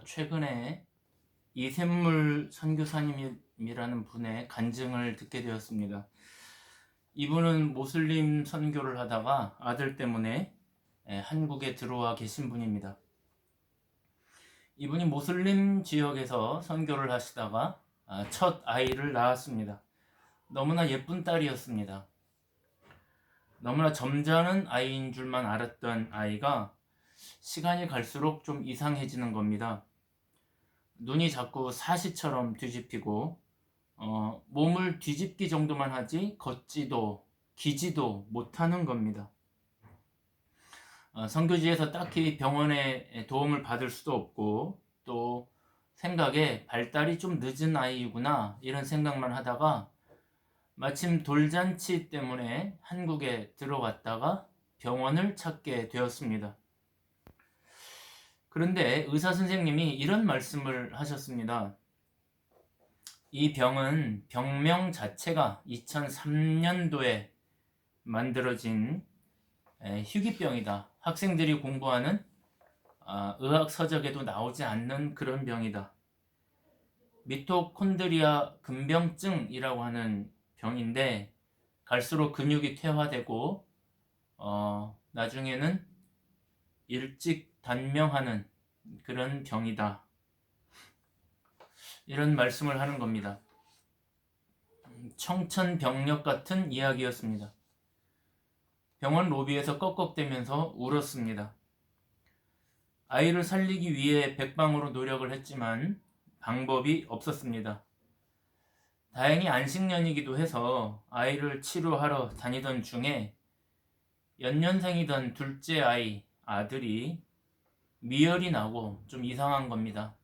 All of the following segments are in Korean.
최근에 이샘물 선교사님이라는 분의 간증을 듣게 되었습니다. 이분은 모슬림 선교를 하다가 아들 때문에 한국에 들어와 계신 분입니다. 이분이 모슬림 지역에서 선교를 하시다가 첫 아이를 낳았습니다. 너무나 예쁜 딸이었습니다. 너무나 점잖은 아이인 줄만 알았던 아이가 시간이 갈수록 좀 이상해지는 겁니다. 눈이 자꾸 사시처럼 뒤집히고 몸을 뒤집기 정도만 하지 걷지도 기지도 못하는 겁니다. 선교지에서 딱히 병원의 도움을 받을 수도 없고 또 생각에 발달이 좀 늦은 아이구나 이런 생각만 하다가 마침 돌잔치 때문에 한국에 들어왔다가 병원을 찾게 되었습니다. 그런데 의사 선생님이 이런 말씀을 하셨습니다. 이 병은 병명 자체가 2003년도에 만들어진 희귀병이다. 학생들이 공부하는 의학 서적에도 나오지 않는 그런 병이다. 미토콘드리아 근병증이라고 하는 병인데 갈수록 근육이 퇴화되고 나중에는 일찍 단명하는 그런 병이다. 이런 말씀을 하는 겁니다. 청천벽력 같은 이야기였습니다. 병원 로비에서 꺽꺽대면서 울었습니다. 아이를 살리기 위해 백방으로 노력을 했지만 방법이 없었습니다. 다행히 안식년이기도 해서 아이를 치료하러 다니던 중에 연년생이던 둘째 아들이 미열이 나고 좀 이상한 겁니다.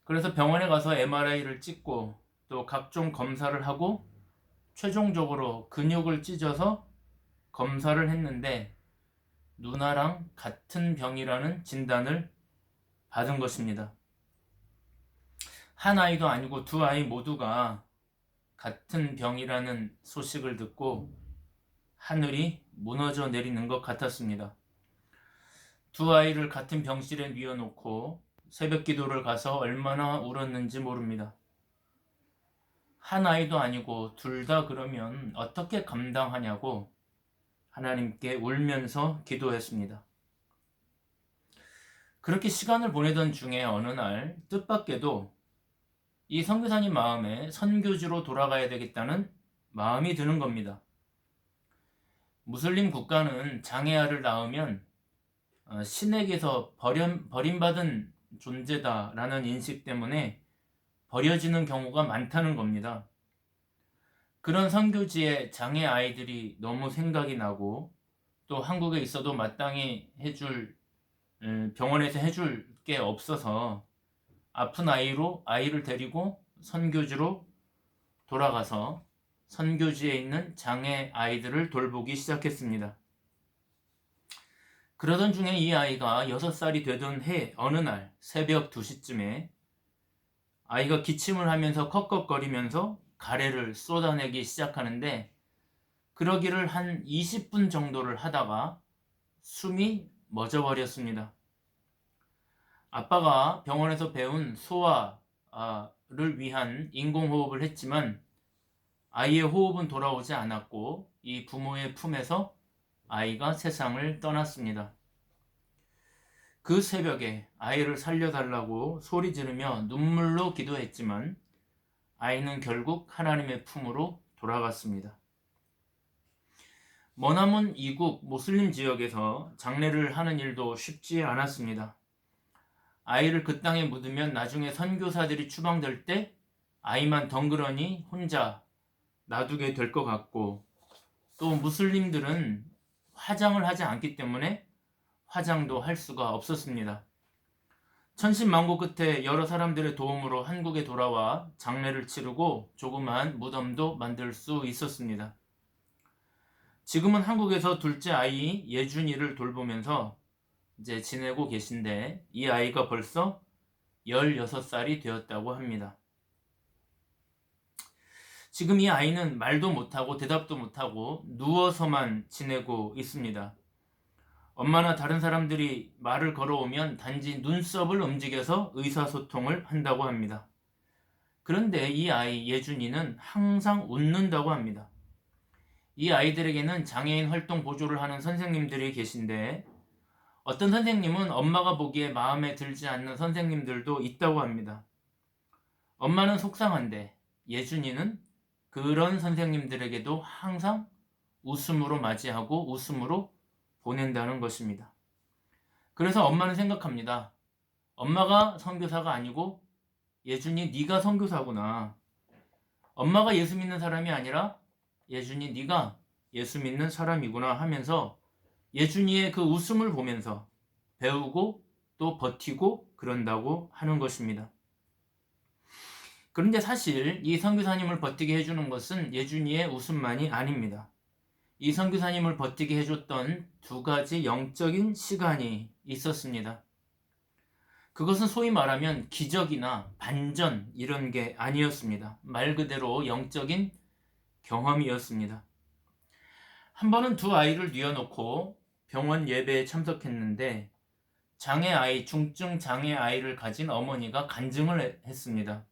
그래서 병원에 가서 MRI를 찍고 또 각종 검사를 하고 최종적으로 근육을 찢어서 검사를 했는데 누나랑 같은 병이라는 진단을 받은 것입니다. 한 아이도 아니고 두 아이 모두가 같은 병이라는 소식을 듣고 하늘이 무너져 내리는 것 같았습니다. 두 아이를 같은 병실에 뉘어놓고 새벽 기도를 가서 얼마나 울었는지 모릅니다. 한 아이도 아니고 둘 다 그러면 어떻게 감당하냐고 하나님께 울면서 기도했습니다. 그렇게 시간을 보내던 중에 어느 날 뜻밖에도 이 선교사님 마음에 선교지로 돌아가야 되겠다는 마음이 드는 겁니다. 무슬림 국가는 장애아를 낳으면 신에게서 버림받은 존재다라는 인식 때문에 버려지는 경우가 많다는 겁니다. 그런 선교지에 장애 아이들이 너무 생각이 나고 또 한국에 있어도 마땅히 병원에서 해줄 게 없어서 아픈 아이를 데리고 선교지로 돌아가서 선교지에 있는 장애 아이들을 돌보기 시작했습니다. 그러던 중에 이 아이가 6살이 되던 해 어느 날 새벽 2시쯤에 아이가 기침을 하면서 컥컥거리면서 가래를 쏟아내기 시작하는데 그러기를 한 20분 정도를 하다가 숨이 멎어버렸습니다. 아빠가 병원에서 배운 소화를 위한 인공호흡을 했지만 아이의 호흡은 돌아오지 않았고 이 부모의 품에서 아이가 세상을 떠났습니다. 그 새벽에 아이를 살려달라고 소리 지르며 눈물로 기도했지만 아이는 결국 하나님의 품으로 돌아갔습니다. 머나먼 이국 모슬림 지역에서 장례를 하는 일도 쉽지 않았습니다. 아이를 그 땅에 묻으면 나중에 선교사들이 추방될 때 아이만 덩그러니 혼자 놔두게 될 것 같고 또 무슬림들은 화장을 하지 않기 때문에 화장도 할 수가 없었습니다. 천신만고 끝에 여러 사람들의 도움으로 한국에 돌아와 장례를 치르고 조그마한 무덤도 만들 수 있었습니다. 지금은 한국에서 둘째 아이 예준이를 돌보면서 이제 지내고 계신데 이 아이가 벌써 16살이 되었다고 합니다. 지금 이 아이는 말도 못하고 대답도 못하고 누워서만 지내고 있습니다. 엄마나 다른 사람들이 말을 걸어오면 단지 눈썹을 움직여서 의사소통을 한다고 합니다. 그런데 이 아이 예준이는 항상 웃는다고 합니다. 이 아이들에게는 장애인 활동 보조를 하는 선생님들이 계신데 어떤 선생님은 엄마가 보기에 마음에 들지 않는 선생님들도 있다고 합니다. 엄마는 속상한데 예준이는 그런 선생님들에게도 항상 웃음으로 맞이하고 웃음으로 보낸다는 것입니다. 그래서 엄마는 생각합니다. 엄마가 선교사가 아니고 예준이 네가 선교사구나. 엄마가 예수 믿는 사람이 아니라 예준이 네가 예수 믿는 사람이구나 하면서 예준이의 그 웃음을 보면서 배우고 또 버티고 그런다고 하는 것입니다. 그런데 사실 이 선교사님을 버티게 해주는 것은 예준이의 웃음만이 아닙니다. 이 선교사님을 버티게 해줬던 두 가지 영적인 시간이 있었습니다. 그것은 소위 말하면 기적이나 반전 이런 게 아니었습니다. 말 그대로 영적인 경험이었습니다. 한 번은 두 아이를 뉘어놓고 병원 예배에 참석했는데 장애아이, 중증 장애아이를 가진 어머니가 간증을 했습니다.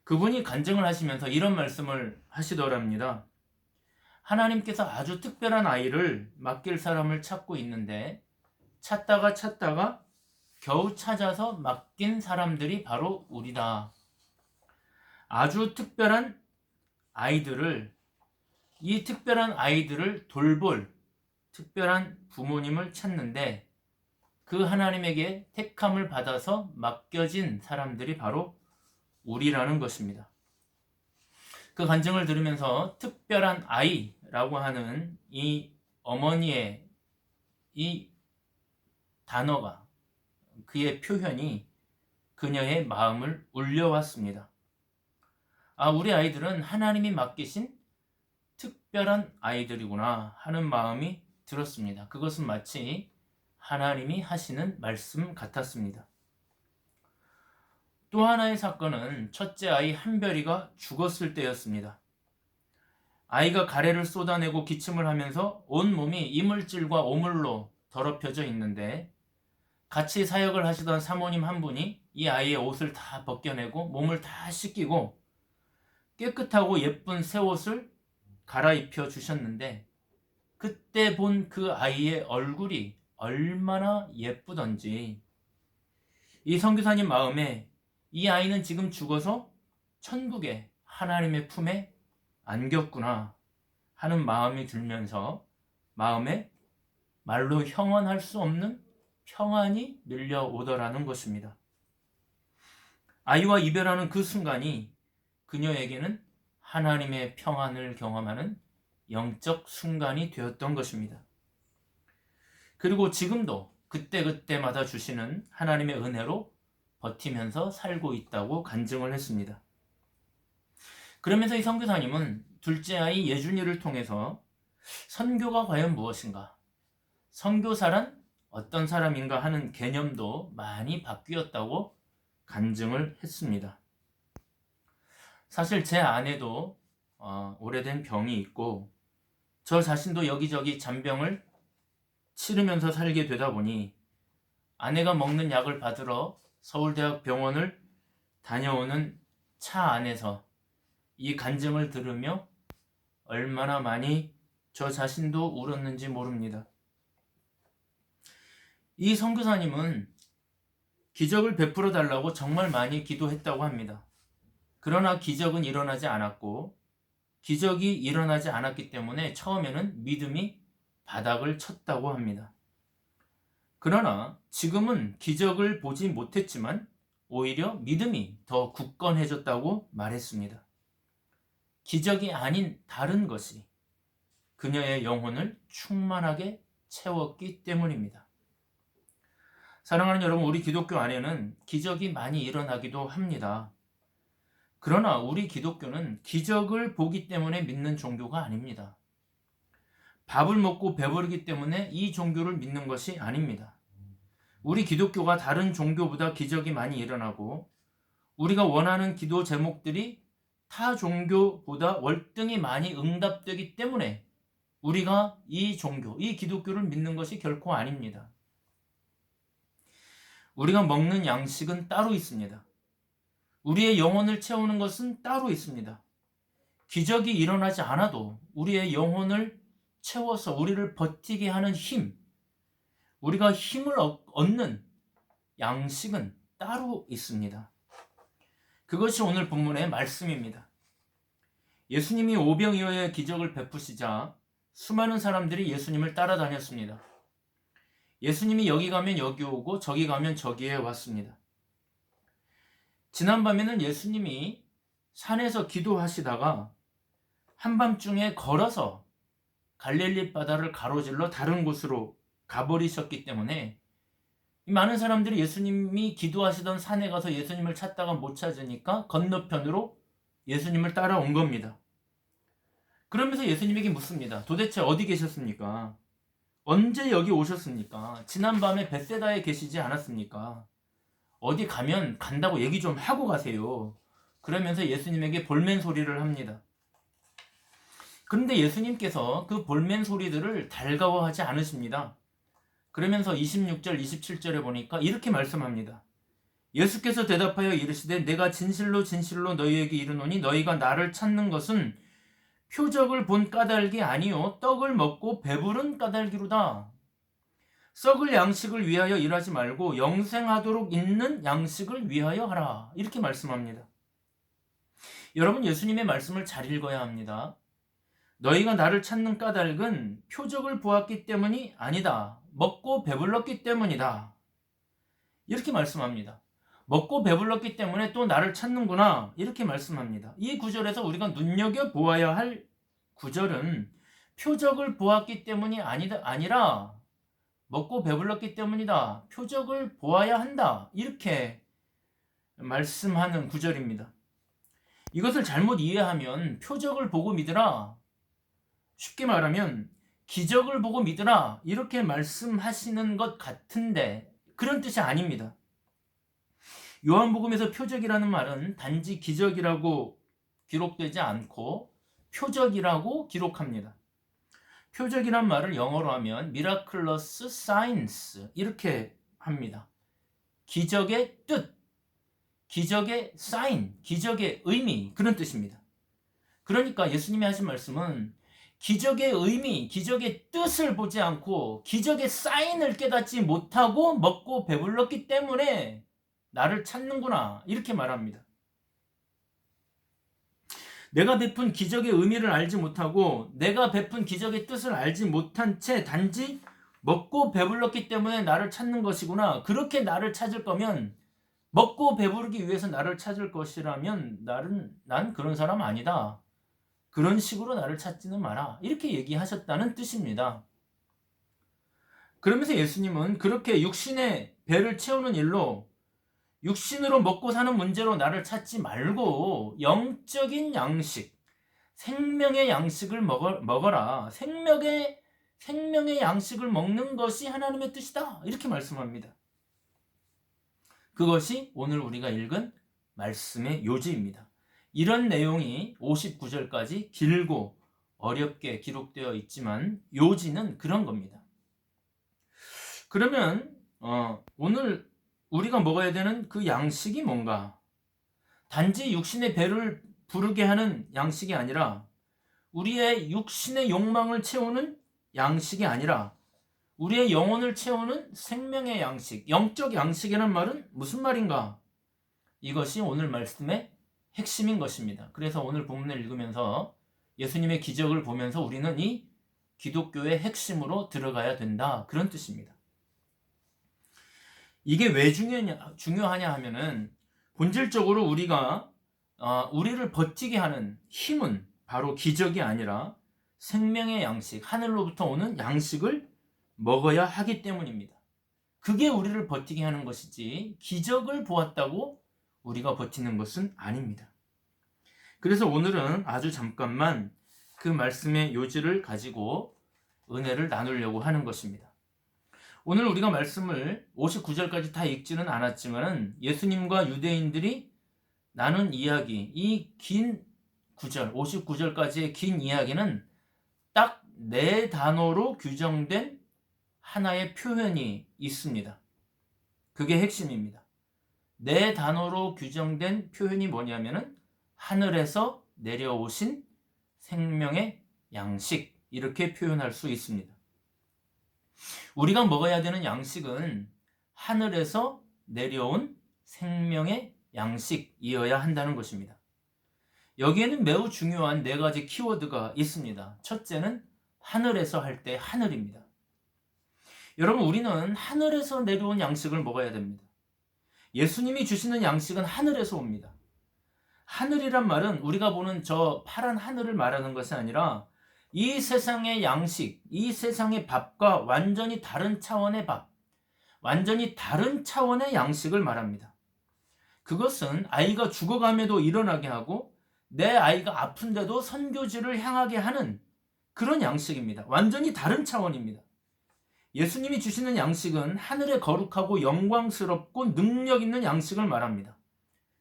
그분이 간증을 하시면서 이런 말씀을 하시더랍니다. 하나님께서 아주 특별한 아이를 맡길 사람을 찾고 있는데 찾다가 겨우 찾아서 맡긴 사람들이 바로 우리다. 아주 특별한 아이들을, 이 특별한 아이들을 돌볼 특별한 부모님을 찾는데 그 하나님에게 택함을 받아서 맡겨진 사람들이 바로 우리라는 것입니다. 그 간증을 들으면서 특별한 아이라고 하는 이 어머니의 이 단어가, 그의 표현이 그녀의 마음을 울려왔습니다. 아, 우리 아이들은 하나님이 맡기신 특별한 아이들이구나 하는 마음이 들었습니다. 그것은 마치 하나님이 하시는 말씀 같았습니다. 또 하나의 사건은 첫째 아이 한별이가 죽었을 때였습니다. 아이가 가래를 쏟아내고 기침을 하면서 온몸이 이물질과 오물로 더럽혀져 있는데 같이 사역을 하시던 사모님 한 분이 이 아이의 옷을 다 벗겨내고 몸을 다 씻기고 깨끗하고 예쁜 새 옷을 갈아입혀 주셨는데 그때 본 그 아이의 얼굴이 얼마나 예쁘던지 이 선교사님 마음에 이 아이는 지금 죽어서 천국에 하나님의 품에 안겼구나 하는 마음이 들면서 마음에 말로 형언할 수 없는 평안이 밀려오더라는 것입니다. 아이와 이별하는 그 순간이 그녀에게는 하나님의 평안을 경험하는 영적 순간이 되었던 것입니다. 그리고 지금도 그때그때마다 주시는 하나님의 은혜로 버티면서 살고 있다고 간증을 했습니다. 그러면서 이 선교사님은 둘째 아이 예준이를 통해서 선교가 과연 무엇인가, 선교사란 어떤 사람인가 하는 개념도 많이 바뀌었다고 간증을 했습니다. 사실 제 아내도 오래된 병이 있고 저 자신도 여기저기 잔병을 치르면서 살게 되다 보니 아내가 먹는 약을 받으러 서울대학병원을 다녀오는 차 안에서 이 간증을 들으며 얼마나 많이 저 자신도 울었는지 모릅니다. 이 선교사님은 기적을 베풀어 달라고 정말 많이 기도했다고 합니다. 그러나 기적은 일어나지 않았고 기적이 일어나지 않았기 때문에 처음에는 믿음이 바닥을 쳤다고 합니다. 그러나 지금은 기적을 보지 못했지만 오히려 믿음이 더 굳건해졌다고 말했습니다. 기적이 아닌 다른 것이 그녀의 영혼을 충만하게 채웠기 때문입니다. 사랑하는 여러분, 우리 기독교 안에는 기적이 많이 일어나기도 합니다. 그러나 우리 기독교는 기적을 보기 때문에 믿는 종교가 아닙니다. 밥을 먹고 배부르기 때문에 이 종교를 믿는 것이 아닙니다. 우리 기독교가 다른 종교보다 기적이 많이 일어나고 우리가 원하는 기도 제목들이 타 종교보다 월등히 많이 응답되기 때문에 우리가 이 종교, 이 기독교를 믿는 것이 결코 아닙니다. 우리가 먹는 양식은 따로 있습니다. 우리의 영혼을 채우는 것은 따로 있습니다. 기적이 일어나지 않아도 우리의 영혼을 채워서 우리를 버티게 하는 힘, 우리가 힘을 얻는 양식은 따로 있습니다. 그것이 오늘 본문의 말씀입니다. 예수님이 오병이어의 기적을 베푸시자 수많은 사람들이 예수님을 따라다녔습니다. 예수님이 여기 가면 여기 오고 저기 가면 저기에 왔습니다. 지난밤에는 예수님이 산에서 기도하시다가 한밤중에 걸어서 갈릴리 바다를 가로질러 다른 곳으로 가버리셨기 때문에 많은 사람들이 예수님이 기도하시던 산에 가서 예수님을 찾다가 못 찾으니까 건너편으로 예수님을 따라온 겁니다. 그러면서 예수님에게 묻습니다. 도대체 어디 계셨습니까? 언제 여기 오셨습니까? 지난밤에 벳세다에 계시지 않았습니까? 어디 가면 간다고 얘기 좀 하고 가세요. 그러면서 예수님에게 볼멘 소리를 합니다. 그런데 예수님께서 그 볼멘 소리들을 달가워하지 않으십니다. 그러면서 26절, 27절에 보니까 이렇게 말씀합니다. 예수께서 대답하여 이르시되 내가 진실로 진실로 너희에게 이르노니 너희가 나를 찾는 것은 표적을 본 까닭이 아니요 떡을 먹고 배부른 까닭이로다. 썩을 양식을 위하여 일하지 말고 영생하도록 있는 양식을 위하여 하라. 이렇게 말씀합니다. 여러분, 예수님의 말씀을 잘 읽어야 합니다. 너희가 나를 찾는 까닭은 표적을 보았기 때문이 아니다. 먹고 배불렀기 때문이다. 이렇게 말씀합니다. 먹고 배불렀기 때문에 또 나를 찾는구나. 이렇게 말씀합니다. 이 구절에서 우리가 눈여겨보아야 할 구절은 표적을 보았기 때문이 아니라 먹고 배불렀기 때문이다. 표적을 보아야 한다. 이렇게 말씀하는 구절입니다. 이것을 잘못 이해하면 표적을 보고 믿으라. 쉽게 말하면 기적을 보고 믿으라. 이렇게 말씀하시는 것 같은데 그런 뜻이 아닙니다. 요한복음에서 표적이라는 말은 단지 기적이라고 기록되지 않고 표적이라고 기록합니다. 표적이란 말을 영어로 하면 miraculous signs 이렇게 합니다. 기적의 뜻, 기적의 sign, 기적의 의미 그런 뜻입니다. 그러니까 예수님이 하신 말씀은 기적의 의미, 기적의 뜻을 보지 않고 기적의 사인을 깨닫지 못하고 먹고 배불렀기 때문에 나를 찾는구나 이렇게 말합니다. 내가 베푼 기적의 의미를 알지 못하고 내가 베푼 기적의 뜻을 알지 못한 채 단지 먹고 배불렀기 때문에 나를 찾는 것이구나. 그렇게 나를 찾을 거면 먹고 배부르기 위해서 나를 찾을 것이라면 난 그런 사람 아니다. 그런 식으로 나를 찾지는 마라. 이렇게 얘기하셨다는 뜻입니다. 그러면서 예수님은 그렇게 육신의 배를 채우는 일로 육신으로 먹고 사는 문제로 나를 찾지 말고 영적인 양식, 생명의 양식을 먹어라. 생명의 양식을 먹는 것이 하나님의 뜻이다. 이렇게 말씀합니다. 그것이 오늘 우리가 읽은 말씀의 요지입니다. 이런 내용이 59절까지 길고 어렵게 기록되어 있지만 요지는 그런 겁니다. 그러면 오늘 우리가 먹어야 되는 그 양식이 뭔가? 단지 육신의 배를 부르게 하는 양식이 아니라 우리의 육신의 욕망을 채우는 양식이 아니라 우리의 영혼을 채우는 생명의 양식, 영적 양식이라는 말은 무슨 말인가? 이것이 오늘 말씀의 핵심인 것입니다. 그래서 오늘 본문을 읽으면서 예수님의 기적을 보면서 우리는 이 기독교의 핵심으로 들어가야 된다. 그런 뜻입니다. 이게 왜 중요하냐 하면은 본질적으로 우리를 버티게 하는 힘은 바로 기적이 아니라 생명의 양식, 하늘로부터 오는 양식을 먹어야 하기 때문입니다. 그게 우리를 버티게 하는 것이지 기적을 보았다고 우리가 버티는 것은 아닙니다. 그래서 오늘은 아주 잠깐만 그 말씀의 요지를 가지고 은혜를 나누려고 하는 것입니다. 오늘 우리가 말씀을 59절까지 다 읽지는 않았지만 예수님과 유대인들이 나눈 이야기, 이 긴 구절, 59절까지의 긴 이야기는 딱 네 단어로 규정된 하나의 표현이 있습니다. 그게 핵심입니다. 네 단어로 규정된 표현이 뭐냐면은 하늘에서 내려오신 생명의 양식, 이렇게 표현할 수 있습니다. 우리가 먹어야 되는 양식은 하늘에서 내려온 생명의 양식이어야 한다는 것입니다. 여기에는 매우 중요한 네 가지 키워드가 있습니다. 첫째는 하늘에서 할 때 하늘입니다. 여러분, 우리는 하늘에서 내려온 양식을 먹어야 됩니다. 예수님이 주시는 양식은 하늘에서 옵니다. 하늘이란 말은 우리가 보는 저 파란 하늘을 말하는 것이 아니라 이 세상의 양식, 이 세상의 밥과 완전히 다른 차원의 밥, 완전히 다른 차원의 양식을 말합니다. 그것은 아이가 죽어감에도 일어나게 하고 내 아이가 아픈데도 선교지를 향하게 하는 그런 양식입니다. 완전히 다른 차원입니다. 예수님이 주시는 양식은 하늘의 거룩하고 영광스럽고 능력 있는 양식을 말합니다.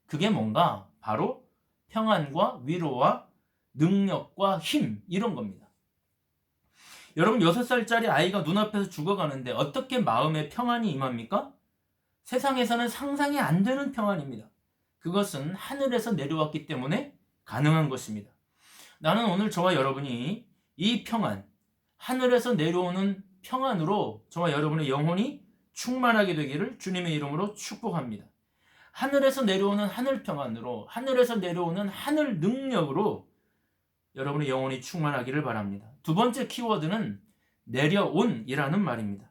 그게 뭔가? 바로 평안과 위로와 능력과 힘, 이런 겁니다. 여러분, 6살짜리 아이가 눈앞에서 죽어가는데 어떻게 마음에 평안이 임합니까? 세상에서는 상상이 안 되는 평안입니다. 그것은 하늘에서 내려왔기 때문에 가능한 것입니다. 나는 오늘 저와 여러분이 이 평안, 하늘에서 내려오는 평안으로 저와 여러분의 영혼이 충만하게 되기를 주님의 이름으로 축복합니다. 하늘에서 내려오는 하늘 평안으로, 하늘에서 내려오는 하늘 능력으로 여러분의 영혼이 충만하기를 바랍니다. 두 번째 키워드는 내려온이라는 말입니다.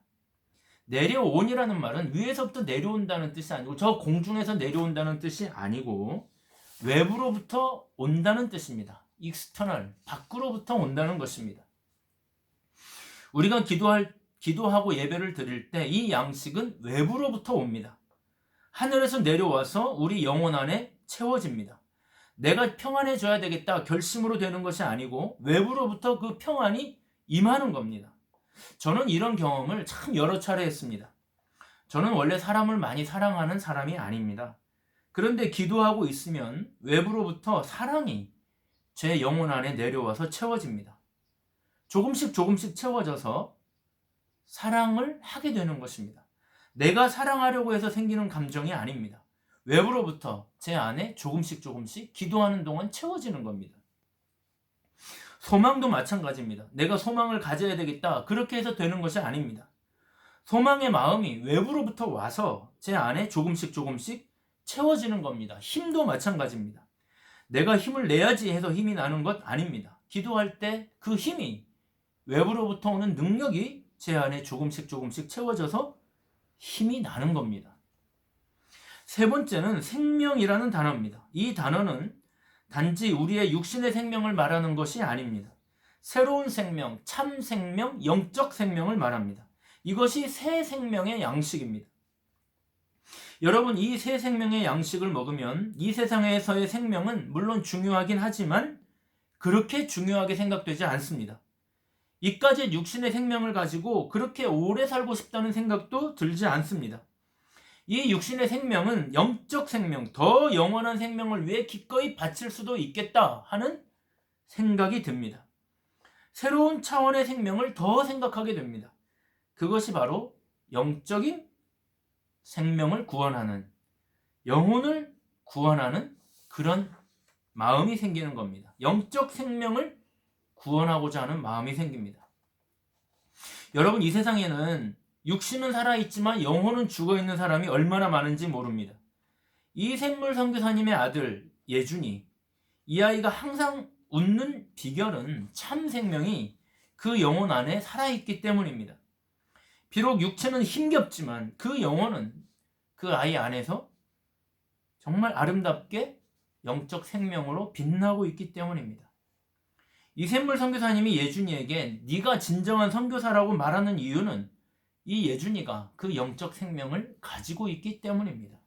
내려온이라는 말은 위에서부터 내려온다는 뜻이 아니고 저 공중에서 내려온다는 뜻이 아니고 외부로부터 온다는 뜻입니다. external, 밖으로부터 온다는 것입니다. 우리가 기도하고 예배를 드릴 때 이 양식은 외부로부터 옵니다. 하늘에서 내려와서 우리 영혼 안에 채워집니다. 내가 평안해져야 되겠다 결심으로 되는 것이 아니고 외부로부터 그 평안이 임하는 겁니다. 저는 이런 경험을 참 여러 차례 했습니다. 저는 원래 사람을 많이 사랑하는 사람이 아닙니다. 그런데 기도하고 있으면 외부로부터 사랑이 제 영혼 안에 내려와서 채워집니다. 조금씩 채워져서 사랑을 하게 되는 것입니다. 내가 사랑하려고 해서 생기는 감정이 아닙니다. 외부로부터 제 안에 조금씩 기도하는 동안 채워지는 겁니다. 소망도 마찬가지입니다. 내가 소망을 가져야 되겠다 그렇게 해서 되는 것이 아닙니다. 소망의 마음이 외부로부터 와서 제 안에 조금씩 채워지는 겁니다. 힘도 마찬가지입니다. 내가 힘을 내야지 해서 힘이 나는 것 아닙니다. 기도할 때 그 힘이 외부로부터 오는 능력이 제 안에 조금씩 채워져서 힘이 나는 겁니다. 세 번째는 생명이라는 단어입니다. 이 단어는 단지 우리의 육신의 생명을 말하는 것이 아닙니다. 새로운 생명, 참 생명, 영적 생명을 말합니다. 이것이 새 생명의 양식입니다. 여러분, 이 새 생명의 양식을 먹으면 이 세상에서의 생명은 물론 중요하긴 하지만 그렇게 중요하게 생각되지 않습니다. 이까지 육신의 생명을 가지고 그렇게 오래 살고 싶다는 생각도 들지 않습니다. 이 육신의 생명은 영적 생명, 더 영원한 생명을 위해 기꺼이 바칠 수도 있겠다 하는 생각이 듭니다. 새로운 차원의 생명을 더 생각하게 됩니다. 그것이 바로 영적인 생명을 구원하는, 영혼을 구원하는 그런 마음이 생기는 겁니다. 영적 생명을 구원하고자 하는 마음이 생깁니다. 여러분, 이 세상에는 육신은 살아있지만 영혼은 죽어있는 사람이 얼마나 많은지 모릅니다. 이샘물 선교사님의 아들 예준이, 이 아이가 항상 웃는 비결은 참 생명이 그 영혼 안에 살아있기 때문입니다. 비록 육체는 힘겹지만 그 영혼은 그 아이 안에서 정말 아름답게 영적 생명으로 빛나고 있기 때문입니다. 이샘물 선교사님이 예준이에게 네가 진정한 선교사라고 말하는 이유는 이 예준이가 그 영적 생명을 가지고 있기 때문입니다.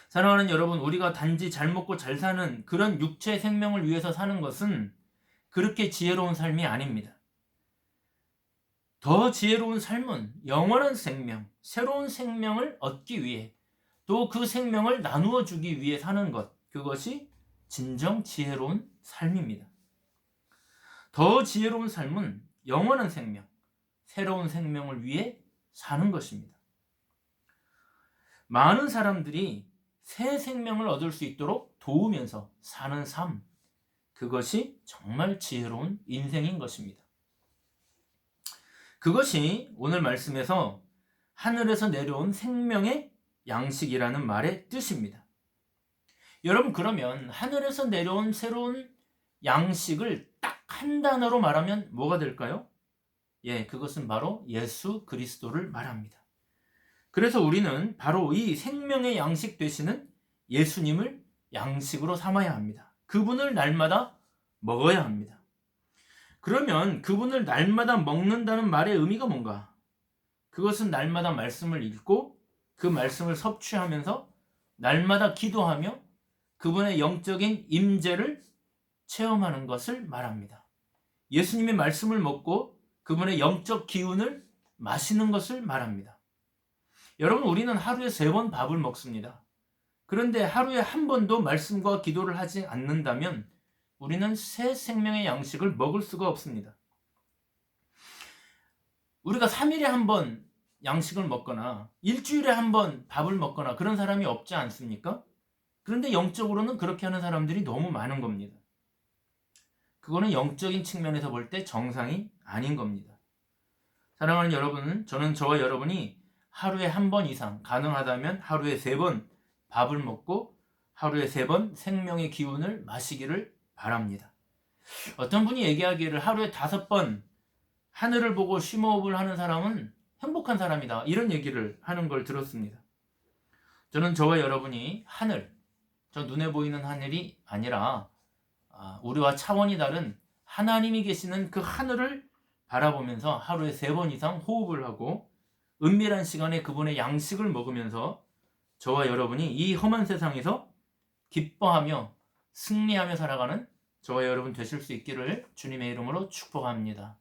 사랑하는 여러분, 우리가 단지 잘 먹고 잘 사는 그런 육체 생명을 위해서 사는 것은 그렇게 지혜로운 삶이 아닙니다. 더 지혜로운 삶은 영원한 생명, 새로운 생명을 얻기 위해 또 그 생명을 나누어 주기 위해 사는 것, 그것이 진정 지혜로운 삶입니다. 더 지혜로운 삶은 영원한 생명, 새로운 생명을 위해 사는 것입니다. 많은 사람들이 새 생명을 얻을 수 있도록 도우면서 사는 삶, 그것이 정말 지혜로운 인생인 것입니다. 그것이 오늘 말씀에서 하늘에서 내려온 생명의 양식이라는 말의 뜻입니다. 여러분, 그러면 하늘에서 내려온 새로운 양식을 딱 한 단어로 말하면 뭐가 될까요? 그것은 바로 예수 그리스도를 말합니다. 그래서 우리는 바로 이 생명의 양식 되시는 예수님을 양식으로 삼아야 합니다. 그분을 날마다 먹어야 합니다. 그러면 그분을 날마다 먹는다는 말의 의미가 뭔가? 그것은 날마다 말씀을 읽고 그 말씀을 섭취하면서 날마다 기도하며 그분의 영적인 임재를 체험하는 것을 말합니다. 예수님의 말씀을 먹고 그분의 영적 기운을 마시는 것을 말합니다. 여러분, 우리는 하루에 3번 밥을 먹습니다. 그런데 하루에 한 번도 말씀과 기도를 하지 않는다면 우리는 새 생명의 양식을 먹을 수가 없습니다. 우리가 3일에 한 번 양식을 먹거나 일주일에 한 번 밥을 먹거나 그런 사람이 없지 않습니까? 그런데 영적으로는 그렇게 하는 사람들이 너무 많은 겁니다. 그거는 영적인 측면에서 볼 때 정상이 아닌 겁니다. 사랑하는 여러분, 저는 저와 여러분이 하루에 한 번 이상, 가능하다면 하루에 3번 밥을 먹고 하루에 3번 생명의 기운을 마시기를 바랍니다. 어떤 분이 얘기하기를 하루에 5번 하늘을 보고 심호흡을 하는 사람은 행복한 사람이다, 이런 얘기를 하는 걸 들었습니다. 저는 저와 여러분이 하늘, 저 눈에 보이는 하늘이 아니라 우리와 차원이 다른 하나님이 계시는 그 하늘을 바라보면서 하루에 3번 이상 호흡을 하고 은밀한 시간에 그분의 양식을 먹으면서 저와 여러분이 이 험한 세상에서 기뻐하며 승리하며 살아가는 저와 여러분 되실 수 있기를 주님의 이름으로 축복합니다.